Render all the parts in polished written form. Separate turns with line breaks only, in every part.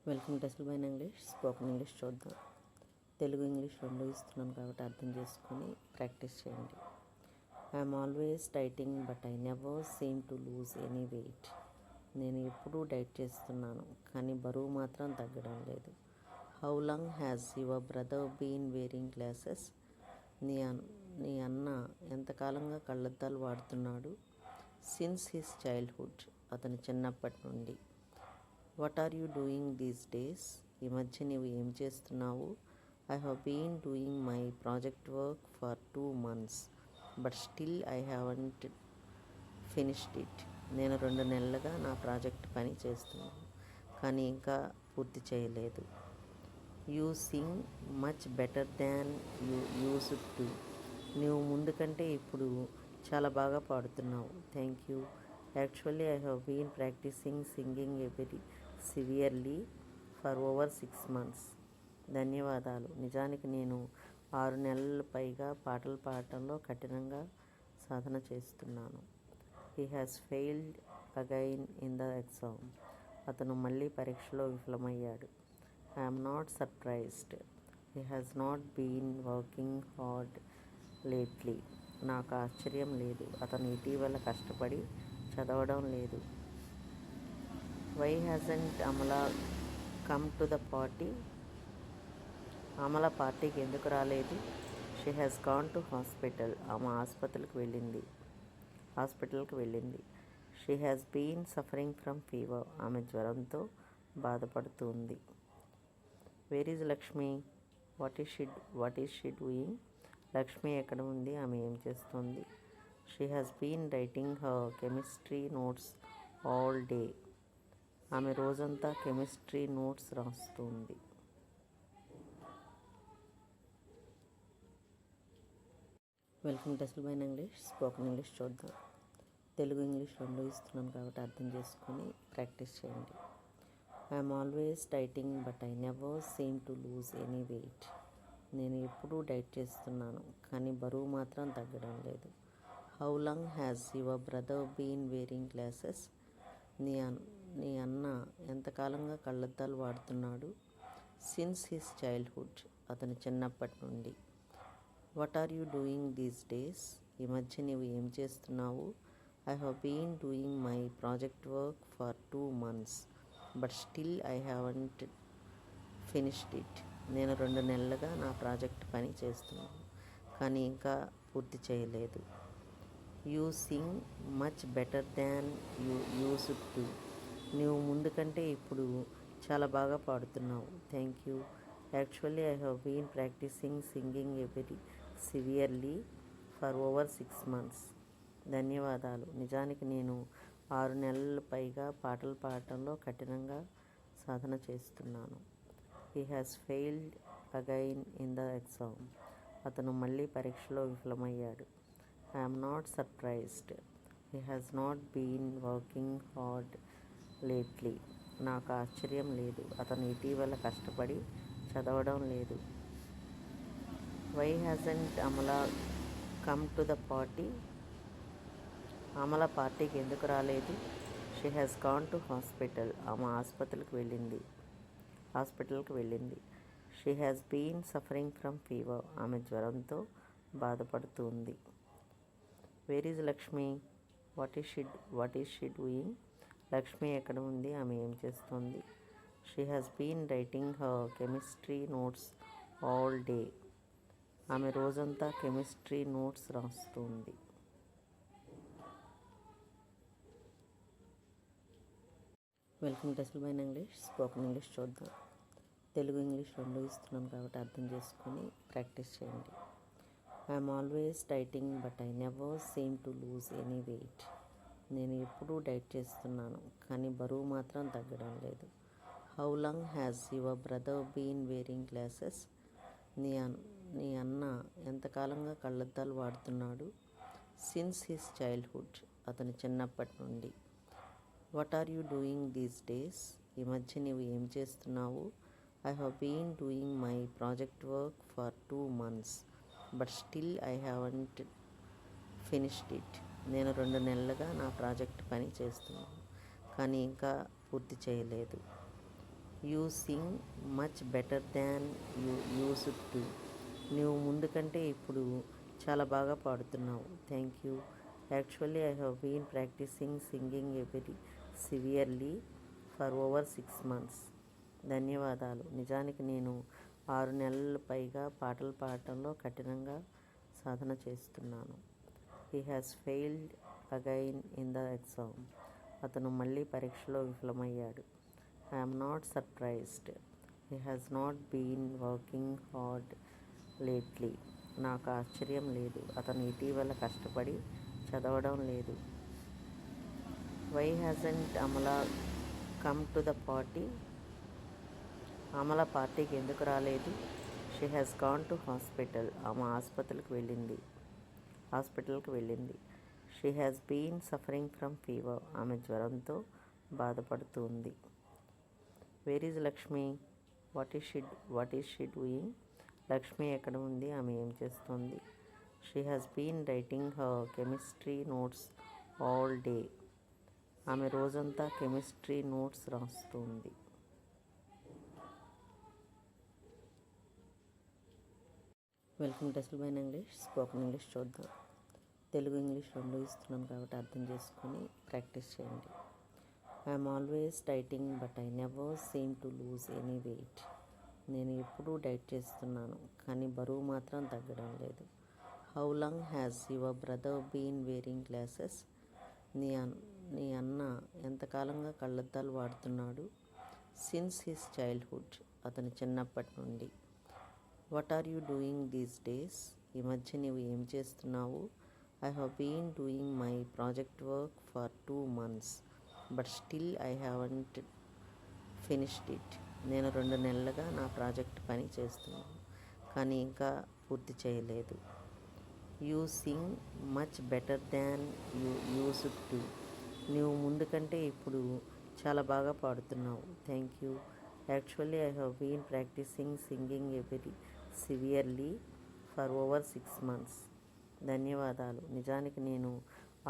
Welcome to అసలు English spoken English చూద్దాం. Telugu English రెండు ఇస్తున్నాను కాబట్టి అర్థం చేసుకొని ప్రాక్టీస్ చేయండి. I'm always dieting but I never seem to lose any weight. నేను ఎప్పుడూ డైట్ చేస్తున్నాను కానీ బరువు మాత్రం తగ్గడం లేదు. How long has your brother been wearing glasses? నీ అన్న ఎంతకాలంగా కళ్ళద్దాలు వాడుతున్నాడు? సిన్స్ హిస్ చైల్డ్హుడ్, అతని చిన్నప్పటి నుండి. What are you doing these days? ఈ మధ్య నీవు ఏం చేస్తున్నావు? I have been doing my project work for 2 months but still I haven't finished it. నేను 2 నెలలుగా నా ప్రాజెక్ట్ పని చేస్తున్నాను కానీ ఇంకా పూర్తి చేయలేదు. You sing much better than you used to. నీవు ముందు కంటే ఇప్పుడు చాలా బాగా పాడుతున్నావు. Thank you. Actually I have been practising singing very severely for over 6 months. ధన్యవాదాలు. నిజానికి నేను 6 నెలల పైగా పాటలు పాడటంలో కఠినంగా సాధన చేస్తున్నాను. He has failed again in the exam. అతను మళ్ళీ పరీక్షలో విఫలమయ్యాడు. I'm not surprised. He has not been working hard lately. నాకు ఆశ్చర్యం లేదు, అతను ఇటీవల కష్టపడి చదవడం లేదు. Why hasn't Amala come to the party? Amala పార్టీకి ఎందుకు రాలేదు? She has gone to hospital. ఆమె హాస్పిటల్కి వెళ్ళింది. She has been suffering from fever. ఆమె జ్వరంతో బాధపడుతుంది. Where is Lakshmi? What is she doing? Lakshmi ఎక్కడ ఉంది? ఆమె ఏం చేస్తుంది? She has been writing her chemistry notes all day. ఆమె రోజంతా కెమిస్ట్రీ నోట్స్ రాస్తుంది. వెల్కమ్ టు అసలు ఇంగ్లీష్ స్పోకెన్ ఇంగ్లీష్ చూద్దాం. తెలుగు ఇంగ్లీష్ రెండు ఇస్తున్నాను కాబట్టి అర్థం చేసుకొని ప్రాక్టీస్ చేయండి. I'm always dieting but I never seem to lose any weight. నేను ఎప్పుడూ డైట్ చేస్తున్నాను కానీ బరువు మాత్రం తగ్గడం లేదు. How long has your brother been wearing glasses? నీ అన్న ఎంతకాలంగా కళ్ళద్దాలు వాడుతున్నాడు? సిన్స్ హిస్ చైల్డ్హుడ్, అతని చిన్నప్పటి నుండి. What are you doing these days? ఈ మధ్య నీవు ఏం చేస్తున్నావు? I have been doing my project work for 2 months but still I haven't finished it. నేను 2 నెలలుగా నా ప్రాజెక్ట్ పని చేస్తున్నాను కానీ ఇంకా పూర్తి చేయలేదు. You sing much better than you used to. నీవు ముందు కంటే ఇప్పుడు చాలా బాగా పాడుతున్నావు. Thank you. Actually I have been practising singing very severely for over 6 months. ధన్యవాదాలు. నిజానికి నేను 6 నెలల పైగా పాటలు పాడటంలో కఠినంగా సాధన చేస్తున్నాను. He has failed again in the exam. అతను మళ్ళీ పరీక్షలో విఫలమయ్యాడు. I'm not surprised. He has not been working hard lately. నాకు ఆశ్చర్యం లేదు, అతను ఇటీవల కష్టపడి చదవడం లేదు. Why hasn't Amala come to the party? Amala పార్టీకి ఎందుకు రాలేదు? She has gone to hospital. ఆమె హాస్పిటల్కి వెళ్ళింది. She has been suffering from fever. ఆమె జ్వరంతో బాధపడుతుంది. Where is Lakshmi? What is she doing? Lakshmi ఎక్కడ ఉంది? ఆమె ఏం చేస్తుంది? She has been writing her chemistry notes all day. ఆమె రోజంతా కెమిస్ట్రీ నోట్స్ రాస్తుంది. వెల్కమ్ టు అసలు ఇంగ్లీష్ స్పోకెన్ ఇంగ్లీష్ చూద్దాం. తెలుగు ఇంగ్లీష్ రెండు ఇస్తున్నాను కాబట్టి అర్థం చేసుకొని ప్రాక్టీస్ చేయండి. I'm always dieting but I never seem to lose any weight. నేను ఎప్పుడూ డైట్ చేస్తున్నాను కానీ బరువు మాత్రం తగ్గడం లేదు. How long has your brother been wearing glasses? నీ అన్న ఎంతకాలంగా కళ్ళద్దాలు వాడుతున్నాడు? సిన్స్ హిస్ చైల్డ్హుడ్, అతని చిన్నప్పటి నుండి. What are you doing these days? ఈ మధ్య నీవు ఏం చేస్తున్నావు? I have been doing my project work for 2 months but still I haven't finished it. నేను 2 నెలలుగా నా ప్రాజెక్ట్ పని చేస్తున్నాను కానీ ఇంకా పూర్తి చేయలేదు. You sing much better than you used to. నువ్వు ముందు కంటే ఇప్పుడు చాలా బాగా పాడుతున్నావు. Thank you. Actually I have been practising singing very severely for over 6 months. ధన్యవాదాలు. నిజానికి నేను 6 నెలల పైగా పాటలు పాడటంలో కఠినంగా సాధన చేస్తున్నాను. He has failed again in the exam. అతను మళ్ళీ పరీక్షలో విఫలమయ్యాడు. I'm not surprised. He has not been working hard lately. నాకు ఆశ్చర్యం లేదు, అతను ఇటీవల కష్టపడి చదవడం లేదు. Why hasn't Amala come to the party. Amala పార్టీకి ఎందుకు రాలేదు? She has gone to hospital. ఆమె హాస్పిటల్కి వెళ్ళింది. She has been suffering from fever. ఆమె జ్వరంతో బాధపడుతుంది. Where is Lakshmi? What is she doing? Lakshmi ఎక్కడ ఉంది? ఆమె ఏం చేస్తుంది? She has been writing her chemistry notes all day. ఆమె రోజంతా కెమిస్ట్రీ నోట్స్ రాస్తుంది. Welcome to TESL by English. Spoken English చూద్దాం. తెలుగు ఇంగ్లీష్ రెండు ఇస్తున్నాను కాబట్టి అర్థం చేసుకొని ప్రాక్టీస్ చేయండి. I'm always dieting but I never seem to lose any weight. నేను ఎప్పుడూ డైట్ చేస్తున్నాను కానీ బరువు మాత్రం తగ్గడం లేదు. How long has your brother been wearing glasses. నీ అన్న ఎంతకాలంగా కళ్ళద్దాలు వాడుతున్నాడు? Since his childhood. అతని చిన్నప్పటి నుండి. What are you doing these days. ఈ మధ్య నీవు ఏం చేస్తున్నావు? I have been doing my project work for 2 months but still I haven't finished it. నేను 2 నెలలుగా నా ప్రాజెక్ట్ పని చేస్తున్నాను కానీ ఇంకా పూర్తి చేయలేదు. You sing much better than you used to. నువ్వు ముందు కంటే ఇప్పుడు చాలా బాగా పాడుతున్నావు. Thank you. Actually I have been practising singing very severely for over 6 months. ధన్యవాదాలు. నిజానికి నేను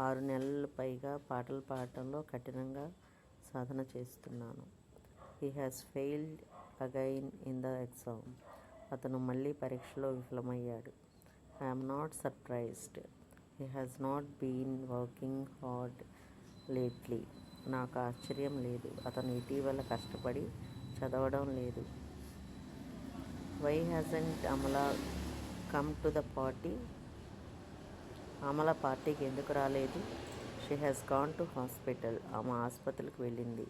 6 నెలల పైగా పాటలు పాడటంలో కఠినంగా సాధన చేస్తున్నాను. He has failed again in the exam. అతను మళ్ళీ పరీక్షలో విఫలమయ్యాడు. I'm not surprised. He has not been working hard lately. నాకు ఆశ్చర్యం లేదు, అతను ఇటీవల కష్టపడి చదవడం లేదు. Why hasn't Amala come to the party. Amala పార్టీకి ఎందుకు రాలేదు? She has gone to hospital. ఆమె హాస్పిటల్కి వెళ్ళింది.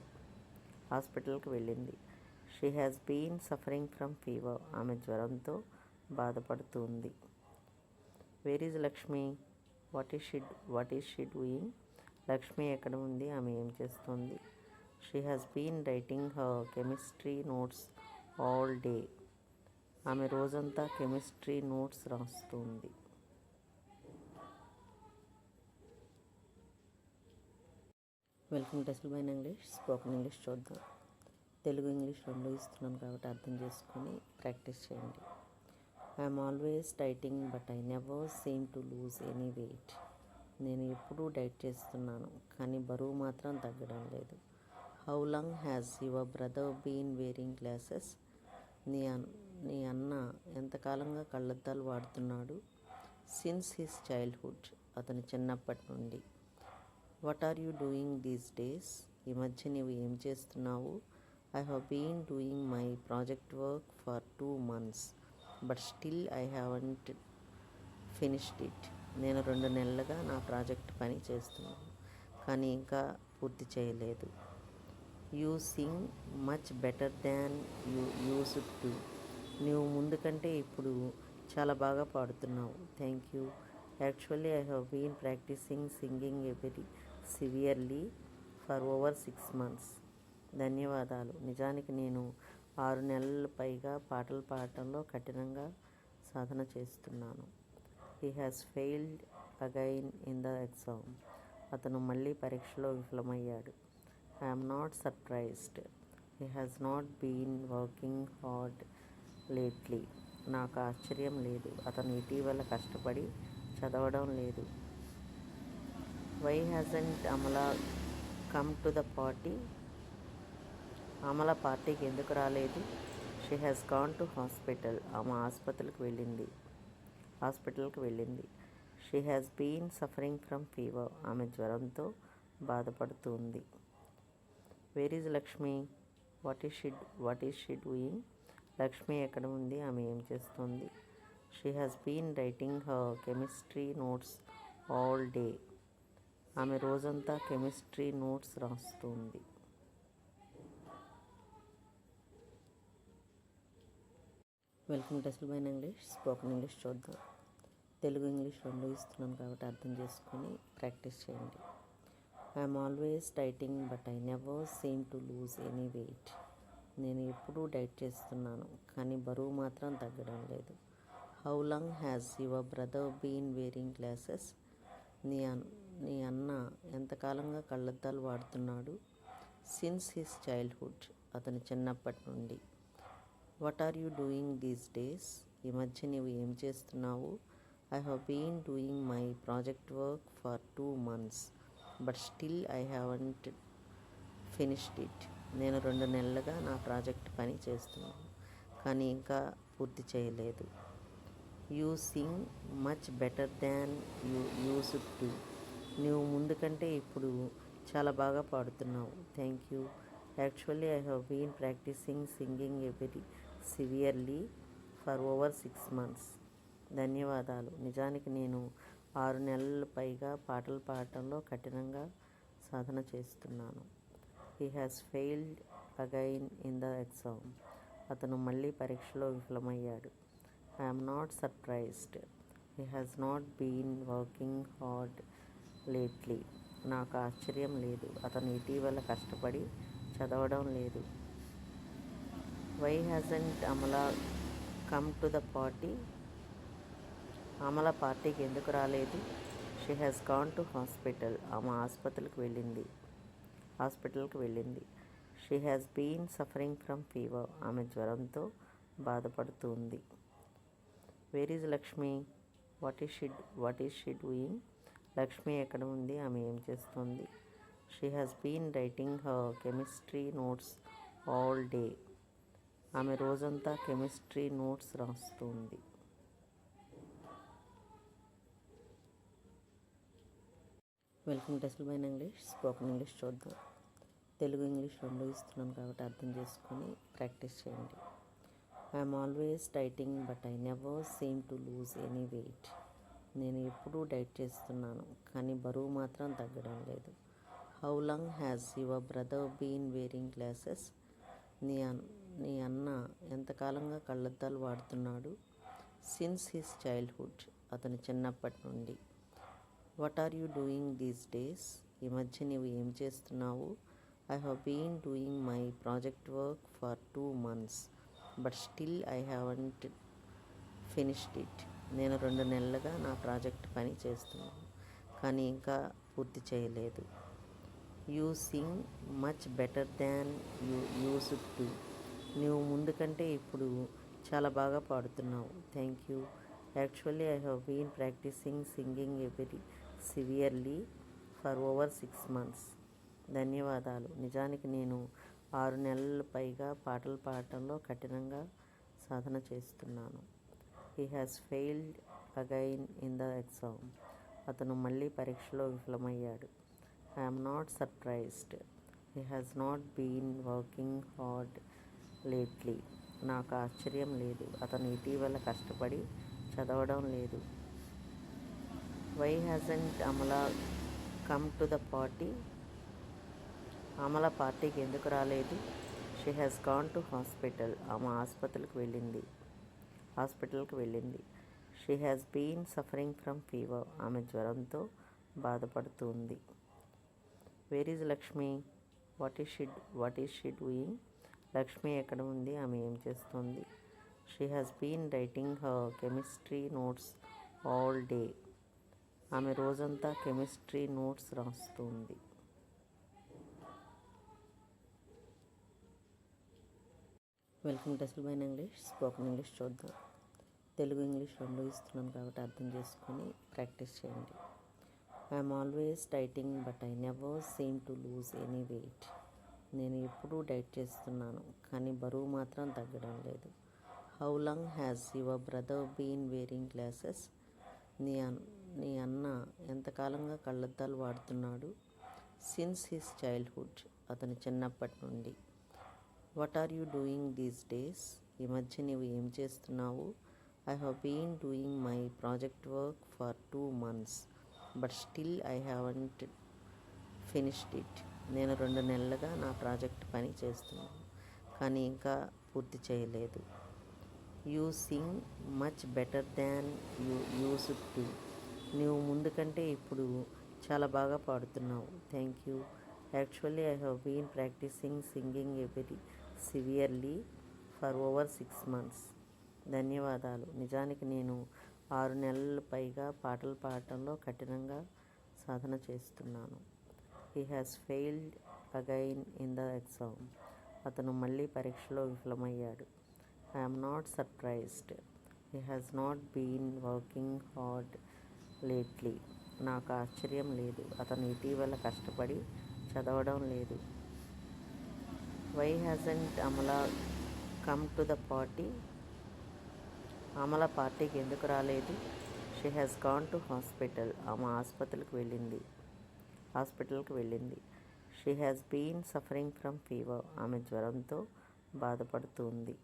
She has been suffering from fever. ఆమె జ్వరంతో బాధపడుతుంది. Where is Lakshmi? What is she doing? Lakshmi ఎక్కడ ఉంది? ఆమె ఏం చేస్తుంది? She has been writing her chemistry notes all day. ఆమె రోజంతా కెమిస్ట్రీ నోట్స్ రాస్తుంది. Welcome to TESL by English. Spoken English చూద్దాం. తెలుగు ఇంగ్లీష్ రెండు ఇస్తున్నాను కాబట్టి అర్థం చేసుకొని ప్రాక్టీస్ చేయండి. I'm always dieting but I never seem to lose any weight. నేను ఎప్పుడూ డైట్ చేస్తున్నాను కానీ బరువు మాత్రం తగ్గడం లేదు. How long has your brother been wearing glasses. నీ అన్న ఎంతకాలంగా కళ్ళద్దాలు వాడుతున్నాడు? Since his childhood. అతని చిన్నప్పటి నుండి. What are you doing these days. ఈ మధ్య నీవు ఏం చేస్తున్నావు? I have been doing my project work for 2 months but still I haven't finished it. నేను 2 నెలలుగా నా ప్రాజెక్ట్ పని చేస్తున్నాను కానీ ఇంకా పూర్తి చేయలేదు. You sing much better than you used to. నువ్వు ముందు కంటే ఇప్పుడు చాలా బాగా పాడుతున్నావు. Thank you. Actually I have been practising singing very severely for over 6 months. ధన్యవాదాలు. నిజానికి నేను 6 నెలల పైగా పాటలు పాడటంలో కఠినంగా సాధన చేస్తున్నాను. He has failed again in the exam. అతను మళ్ళీ పరీక్షలో విఫలమయ్యాడు. I'm not surprised. He has not been working hard lately. నాకు ఆశ్చర్యం లేదు, అతను ఇటీవల కష్టపడి చదవడం లేదు. Why hasn't Amala come to the party. Amala పార్టీకి ఎందుకు రాలేదు? She has gone to hospital. ఆమె హాస్పిటల్కి వెళ్ళింది. She has been suffering from fever. ఆమె జ్వరంతో బాధపడుతుంది. Where is Lakshmi? What is she doing? Lakshmi ఎక్కడ ఉంది? ఆమె ఏం చేస్తుంది? She has been writing her chemistry notes all day. ఆమె రోజంతా కెమిస్ట్రీ నోట్స్ రాస్తుంది. Welcome to TESL by English. Spoken English చూద్దాం. తెలుగు ఇంగ్లీష్ రెండు ఇస్తున్నాను కాబట్టి అర్థం చేసుకొని ప్రాక్టీస్ చేయండి. I'm always dieting but I never seem to lose any weight. నేను ఎప్పుడూ డైట్ చేస్తున్నాను కానీ బరువు మాత్రం తగ్గడం లేదు. How long has your brother been wearing glasses? నీ అన్న ఎంతకాలంగా కళ్ళద్దాలు వాడుతున్నాడు? Since his childhood. అతని చిన్నప్పటి నుండి. What are you doing these days? ఈ మధ్య నీవు ఏం చేస్తున్నావు? I have been doing my project work for 2 months but still I haven't finished it. నేను 2 నెలలుగా నా ప్రాజెక్ట్ పని చేస్తున్నాను కానీ ఇంకా పూర్తి చేయలేదు. You sing much better than you used to. నీవు ముందు కంటే ఇప్పుడు చాలా బాగా పాడుతున్నావు. Thank you. Actually I have been practising singing very severely for over 6 months. ధన్యవాదాలు. నిజానికి నేను 6 నెలలు పైగా పాటలు పాడటంలో కఠినంగా సాధన చేస్తున్నాను. He has failed again in the exam. అతను మళ్ళీ పరీక్షలో విఫలమయ్యాడు. I'm not surprised. He has not been working hard lately. నాకు ఆశ్చర్యం లేదు. అతను ఇటీవల కష్టపడి చదవడం లేదు. Why hasn't Amala come to the party? Amala పార్టీకి ఎందుకు రాలేదు? She has gone to hospital. ఆమె హాస్పిటల్కి వెళ్ళింది. She has been suffering from fever. ఆమె జ్వరంతో బాధపడుతుంది. Where is Lakshmi? What is she doing? Lakshmi ఎక్కడ ఉంది? ఆమె ఏం చేస్తుంది? She has been writing her chemistry notes all day. ఆమె రోజంతా కెమిస్ట్రీ నోట్స్ రాస్తుంది. Welcome to TESL by English. Spoken English చూద్దాం. తెలుగు ఇంగ్లీష్ రెండు ఇస్తున్నాను కాబట్టి అర్థం చేసుకొని ప్రాక్టీస్ చేయండి. I'm always dieting but I never seem to lose any weight. నేను ఎప్పుడూ డైట్ చేస్తున్నాను కానీ బరువు మాత్రం తగ్గడం లేదు. How long has your brother been wearing glasses? నీ అన్న ఎంతకాలంగా కళ్ళద్దాలు వాడుతున్నాడు? Since his childhood. అతని చిన్నప్పటి నుండి. What are you doing these days? ఈ మధ్య నీవు ఏం చేస్తున్నావు? I have been doing my project work for 2 months but still I haven't finished it. నేను 2 నెలలుగా నా ప్రాజెక్ట్ పని చేస్తున్నాను కానీ ఇంకా పూర్తి చేయలేదు. You sing much better than you used to. నీవు ముందు కంటే ఇప్పుడు చాలా బాగా పాడుతున్నావు. Thank you. Actually I have been practising singing very severely for over 6 months. ధన్యవాదాలు. నిజానికి నేను 6 నెలలు పైగా పాటలు పాడటంలో కఠినంగా సాధన చేస్తున్నాను. He has failed again in the exam. అతను మళ్ళీ పరీక్షలో విఫలమయ్యాడు. I'm not surprised. He has not been working hard lately. నాకు ఆశ్చర్యం లేదు. అతను ఇటీవల కష్టపడి చదవడం లేదు. Why hasn't Amala come to the party? Amala పార్టీకి ఎందుకు రాలేదు? She has gone to hospital. ఆమె హాస్పిటల్కి వెళ్ళింది. She has been suffering from fever. ఆమె జ్వరంతో బాధపడుతుంది. Where is Lakshmi? What is she doing? Lakshmi ఎక్కడ ఉంది? ఆమె ఏం చేస్తుంది? She has been writing her chemistry notes all day. ఆమె రోజంతా కెమిస్ట్రీ నోట్స్ రాస్తుంది. Welcome to TESL by English. Spoken English చూద్దాం. తెలుగు ఇంగ్లీష్ రెండు ఇస్తున్నాను కాబట్టి అర్థం చేసుకొని ప్రాక్టీస్ చేయండి. I'm always dieting but I never seem to lose any weight. నేను ఎప్పుడూ డైట్ చేస్తున్నాను, కానీ బరువు మాత్రం తగ్గడం లేదు. How long has your brother been wearing glasses? నీ అన్న ఎంతకాలంగా కళ్ళద్దాలు వాడుతున్నాడు? సిన్స్ హిస్ చైల్డ్హుడ్, అతని చిన్నప్పటి నుండి. What are you doing these days? ఈ మధ్య నీవు ఏం చేస్తున్నావు? I have been doing my project work for 2 months, but still I haven't finished it. నేను 2 నెలలుగా నా ప్రాజెక్ట్ పని చేస్తున్నాను, కానీ ఇంకా పూర్తి చేయలేదు. You sing much better than you used to. నీవు ముందు కంటే ఇప్పుడు చాలా బాగా పాడుతున్నావు. Thank you. Actually I have been practising singing very severely for over 6 months. ధన్యవాదాలు. నిజానికి నేను 6 నెలల పైగా పాటలు పాడటంలో కఠినంగా సాధన చేస్తున్నాను. He has failed again in the exam. అతను మళ్ళీ పరీక్షలో విఫలమయ్యాడు. I'm not surprised. He has not been working hard lately. నాకు ఆశ్చర్యం లేదు, అతను ఇటీవల కష్టపడి చదవడం లేదు. Why hasn't Amala come to the party? Amala పార్టీకి ఎందుకు రాలేదు? She has gone to hospital. ఆమె హాస్పిటల్కి వెళ్ళింది. She has been suffering from fever. ఆమె జ్వరంతో బాధపడుతుంది.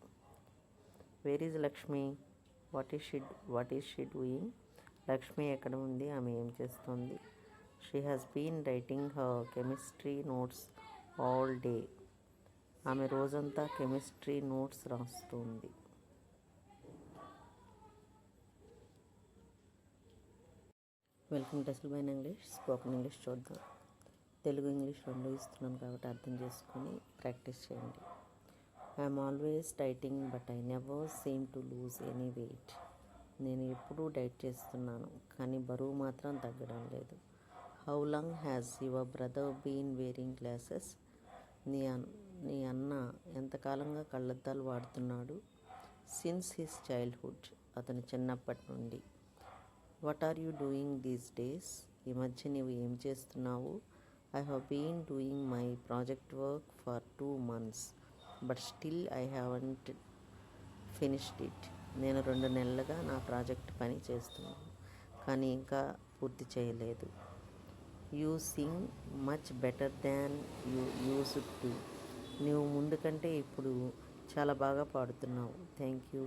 Where is Lakshmi? What is she doing? Lakshmi ఎక్కడ ఉంది? ఆమె ఏం చేస్తోంది? She has been writing her chemistry notes all day. ఆమె రోజంతా కెమిస్ట్రీ నోట్స్ రాస్తుంది. వెల్కమ్ టు అసలు బైన్ ఇంగ్లీష్. స్పోకెన్ ఇంగ్లీష్ చూద్దాం. తెలుగు ఇంగ్లీష్ రెండు ఇస్తున్నాను కాబట్టి అర్థం చేసుకొని ప్రాక్టీస్ చేయండి. I'm always dieting but I never seem to lose any weight. నేను ఎప్పుడూ డైట్ చేస్తున్నాను, కానీ బరువు మాత్రం తగ్గడం లేదు. How long has your brother been wearing glasses? నీ అన్న ఎంతకాలంగా కళ్ళద్దాలు వాడుతున్నాడు? సిన్స్ హిస్ చైల్డ్హుడ్, అతని చిన్నప్పటి నుండి. What are you doing these days? ఈ మధ్య నీవు ఏం చేస్తున్నావు? I have been doing my project work for 2 months, but still I haven't finished it. నేను 2 నెలలుగా నా ప్రాజెక్ట్ పని చేస్తున్నాను, కానీ ఇంకా పూర్తి చేయలేదు. You sing much better than you used to. నీవు ముందు కంటే ఇప్పుడు చాలా బాగా పాడుతున్నావు. Thank you.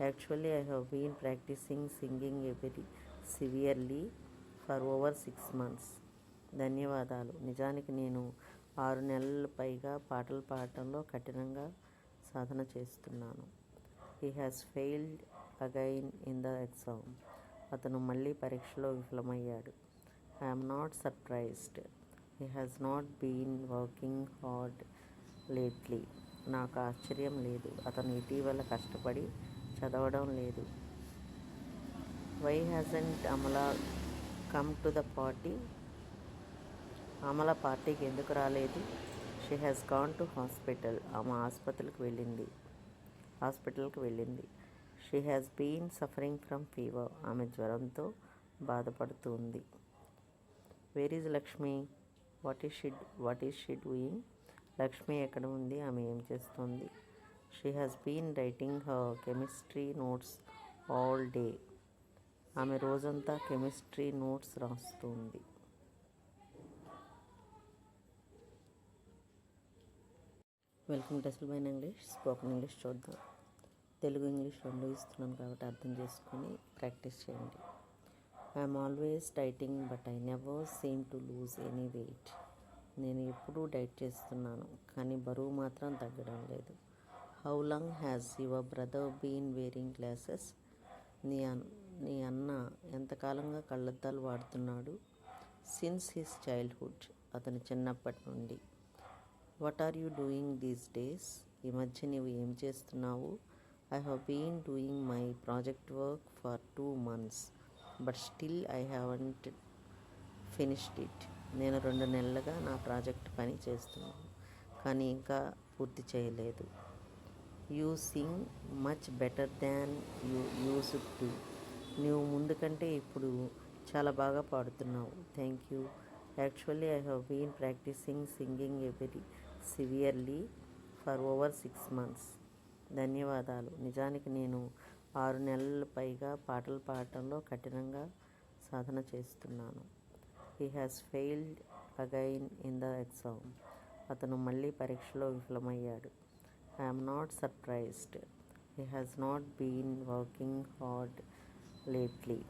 Actually I have been practising singing very severely for over 6 months. ధన్యవాదాలు. నిజానికి నేను 6 నెలల పైగా పాటలు పాడటంలో కఠినంగా సాధన చేస్తున్నాను. He has failed again in the exam. అతను మళ్ళీ పరీక్షలో విఫలమయ్యాడు. I'm not surprised. He has not been working hard lately. నాకు ఆశ్చర్యం లేదు, అతను ఇటీవల కష్టపడి చదవడం లేదు. Why hasn't Amala come to the party? Amala పార్టీకి ఎందుకు రాలేదు? She has gone to hospital. ఆమె హాస్పిటల్కి వెళ్ళింది. She has been suffering from fever. ఆమె జ్వరంతో బాధపడుతుంది. Where is Lakshmi? What is she doing? Lakshmi ఎక్కడ ఉంది? ఆమె ఏం చేస్తోంది? She has been writing her chemistry notes all day. ఆమె రోజంతా కెమిస్ట్రీ నోట్స్ రాస్తుంది. వెల్కమ్ టు అసలు బైన్ ఇంగ్లీష్. స్పోకెన్ ఇంగ్లీష్ చూద్దాం. తెలుగు ఇంగ్లీష్ రెండు ఇస్తున్నాను కాబట్టి అర్థం చేసుకొని ప్రాక్టీస్ చేయండి. I'm always dieting but I never seem to lose any weight. నేను ఎప్పుడూ డైట్ చేస్తున్నాను, కానీ బరువు మాత్రం తగ్గడం లేదు. How long has your brother been wearing glasses? నీ అన్న ఎంతకాలంగా కళ్ళద్దాలు వాడుతున్నాడు? సిన్స్ హిస్ చైల్డ్హుడ్, అతని చిన్నప్పటి నుండి. What are you doing these days? ఈ మధ్య నీవు ఏం చేస్తున్నావు? I have been doing my project work for 2 months, but still I haven't finished it. నేను 2 నెలలుగా నా ప్రాజెక్ట్ పని చేస్తున్నాను, కానీ ఇంకా పూర్తి చేయలేదు. You sing much better than you used to. నీవు ముందు కంటే ఇప్పుడు చాలా బాగా పాడుతున్నావు. Thank you. Actually I have been practising singing very severely for over 6 months. ధన్యవాదాలు. నిజానికి నేను 6 నెలల పైగా పాటలు పాడటంలో కఠినంగా సాధన చేస్తున్నాను. He has failed again in the exam. అతను మళ్ళీ పరీక్షలో విఫలమయ్యాడు. I'm not surprised. He has not been working hard lately.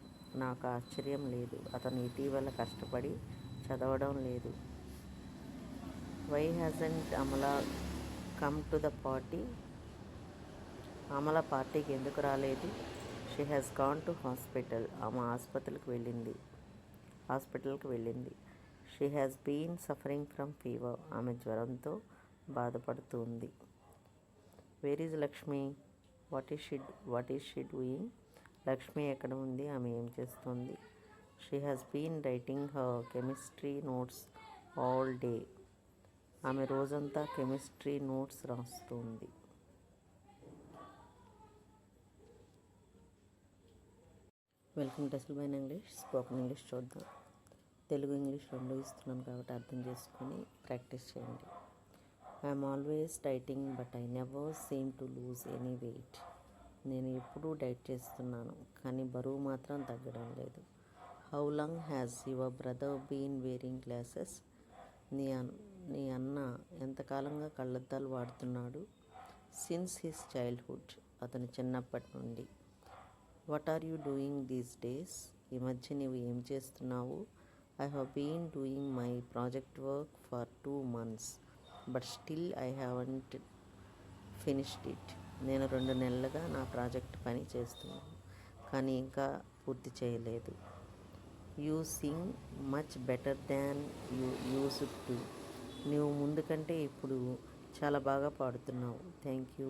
నాకు ఆశ్చర్యం లేదు. అతను ఇటీవల కష్టపడి చదవడం లేదు. Why hasn't Amala come to the party? Amala పార్టీకి ఎందుకు రాలేదు? She has gone to hospital. ఆమె హాస్పిటల్కి వెళ్ళింది. She has been suffering from fever. ఆమె జ్వరంతో బాధపడుతుంది. Where is Lakshmi? What is she doing? Lakshmi ఎక్కడ ఉంది? ఆమె ఏం చేస్తుంది? She has been writing her chemistry notes all day. ఆమె రోజంతా కెమిస్ట్రీ నోట్స్ రాస్తుంది. Welcome to TESL by English. Spoken English చూద్దాం. తెలుగు ఇంగ్లీష్ రెండు ఇస్తున్నాను కాబట్టి అర్థం చేసుకొని ప్రాక్టీస్ చేయండి. I'm always dieting but I never seem to lose any weight. నేను ఎప్పుడూ డైట్ చేస్తున్నాను కానీ బరువు మాత్రం తగ్గడం లేదు. How long has your brother been wearing glasses? నీ అన్న ఎంతకాలంగా కళ్ళద్దాలు వాడుతున్నాడు? Since his childhood. అతని చిన్నప్పటి నుండి. What are you doing these days? ఈ మధ్య నీవు ఏం చేస్తున్నావు? I have been doing my project work for 2 months but still I haven't finished it. నేను 2 నెలలుగా నా ప్రాజెక్ట్ పని చేస్తున్నాను కానీ ఇంకా పూర్తి చేయలేదు. You sing much better than you used to. నీవు ముందు కంటే ఇప్పుడు చాలా బాగా పాడుతున్నావు. Thank you.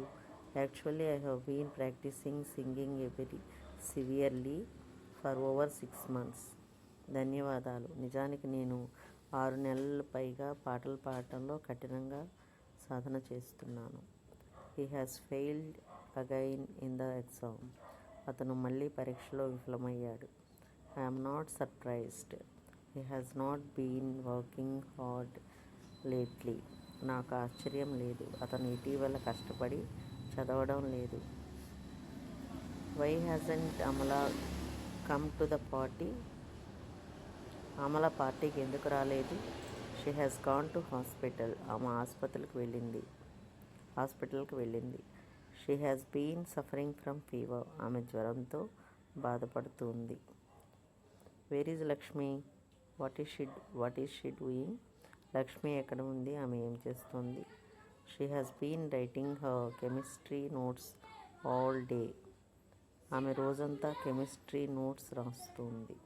Actually I have been practising singing very severely for over 6 months. ధన్యవాదాలు. నిజానికి నేను 6 నెలల పైగా పాటలు పాడటంలో కఠినంగా సాధన చేస్తున్నాను. He has failed again in the exam. అతను మళ్ళీ పరీక్షలో విఫలమయ్యాడు. I'm not surprised. He has not been working hard lately. నాకు ఆశ్చర్యం లేదు. అతను ఇటీవల కష్టపడి చదవడం లేదు. Why hasn't Amala come to the party? Amala పార్టీకి ఎందుకు రాలేదు? She has gone to hospital. ఆమె హాస్పిటల్కి వెళ్ళింది. She has been suffering from fever. ఆమె జ్వరంతో బాధపడుతుంది. Where is Lakshmi? What is she doing? Lakshmi ఎక్కడ ఉంది? ఆమె ఏం చేస్తుంది? She has been writing her chemistry notes all day. ఆమె రోజంతా కెమిస్ట్రీ నోట్స్ రాస్తుంది.